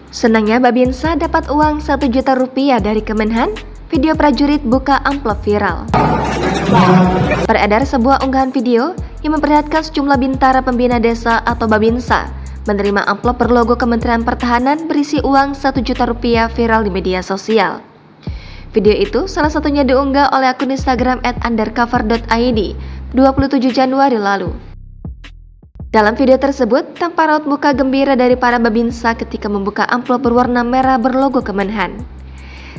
Senangnya Babinsa dapat uang 1 juta rupiah dari Kemenhan, video prajurit buka amplop viral. Beredar sebuah unggahan video yang memperlihatkan sejumlah bintara pembina desa atau Babinsa menerima amplop berlogo Kementerian Pertahanan berisi uang 1 juta rupiah viral di media sosial. Video itu salah satunya diunggah oleh akun Instagram @undercover.id 27 Januari lalu. Dalam video tersebut, tampak raut muka gembira dari para Babinsa ketika membuka amplop berwarna merah berlogo Kemenhan.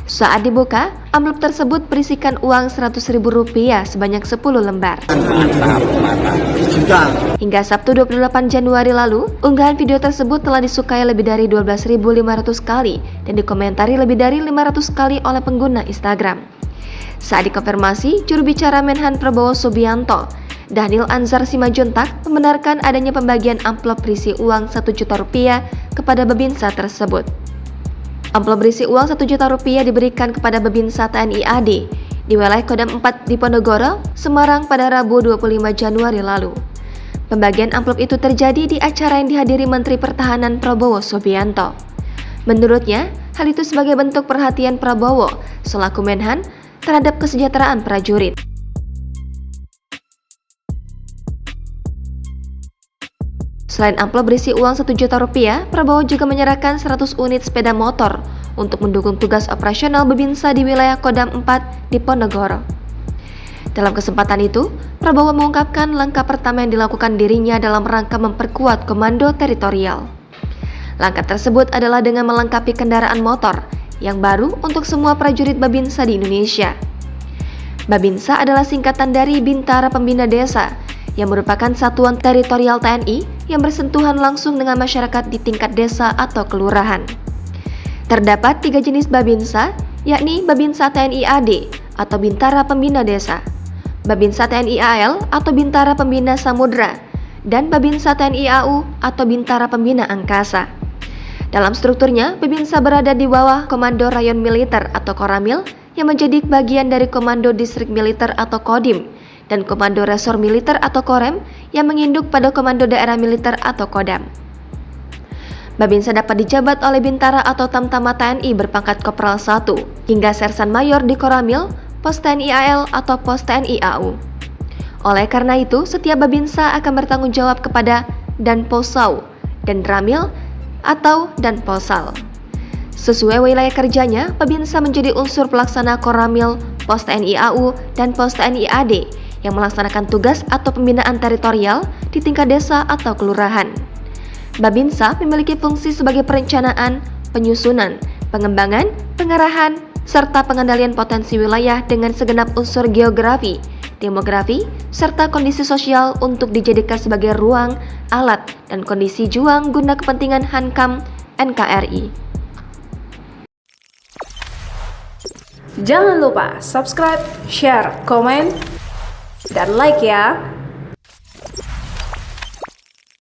Saat dibuka, amplop tersebut berisikan uang Rp100.000 sebanyak 10 lembar. Hingga Sabtu 28 Januari lalu, unggahan video tersebut telah disukai lebih dari 12.500 kali dan dikomentari lebih dari 500 kali oleh pengguna Instagram. Saat dikonfirmasi, juru bicara Menhan Prabowo Subianto, Dhanil Anzar Simanjuntak, membenarkan adanya pembagian amplop berisi uang 1 juta rupiah kepada Babinsa tersebut. Amplop berisi uang 1 juta rupiah diberikan kepada Babinsa TNI AD di wilayah Kodam 4 di Ponorogo, Semarang pada Rabu 25 Januari lalu. Pembagian amplop itu terjadi di acara yang dihadiri Menteri Pertahanan Prabowo Subianto. Menurutnya, hal itu sebagai bentuk perhatian Prabowo selaku Menhan terhadap kesejahteraan prajurit. Selain amplop berisi uang 1 juta rupiah, Prabowo juga menyerahkan 100 unit sepeda motor untuk mendukung tugas operasional Babinsa di wilayah Kodam 4 di Ponorogo. Dalam kesempatan itu, Prabowo mengungkapkan langkah pertama yang dilakukan dirinya dalam rangka memperkuat komando teritorial. Langkah tersebut adalah dengan melengkapi kendaraan motor yang baru untuk semua prajurit Babinsa di Indonesia. Babinsa adalah singkatan dari Bintara Pembina Desa, yang merupakan satuan teritorial TNI yang bersentuhan langsung dengan masyarakat di tingkat desa atau kelurahan. Terdapat 3 jenis Babinsa, yakni Babinsa TNI AD atau Bintara Pembina Desa, Babinsa TNI AL atau Bintara Pembina Samudra, dan Babinsa TNI AU atau Bintara Pembina Angkasa. Dalam strukturnya, Babinsa berada di bawah Komando Rayon Militer atau Koramil yang menjadi bagian dari Komando Distrik Militer atau Kodim, dan Komando Resor Militer atau Korem yang menginduk pada Komando Daerah Militer atau Kodam. Babinsa dapat dijabat oleh Bintara atau Tamtama TNI berpangkat Kopral 1 hingga Sersan Mayor di Koramil, Pos TNI AL atau Pos TNI AU. Oleh karena itu, setiap Babinsa akan bertanggung jawab kepada Danposau dan Ramil atau Danposal. Sesuai wilayah kerjanya, Babinsa menjadi unsur pelaksana Koramil, Pos TNI AU, dan Pos TNI AD yang melaksanakan tugas atau pembinaan teritorial di tingkat desa atau kelurahan. Babinsa memiliki fungsi sebagai perencanaan, penyusunan, pengembangan, pengarahan, serta pengendalian potensi wilayah dengan segenap unsur geografi, demografi, serta kondisi sosial untuk dijadikan sebagai ruang, alat, dan kondisi juang guna kepentingan Hankam NKRI. Jangan lupa subscribe, share, komen, dan like ya.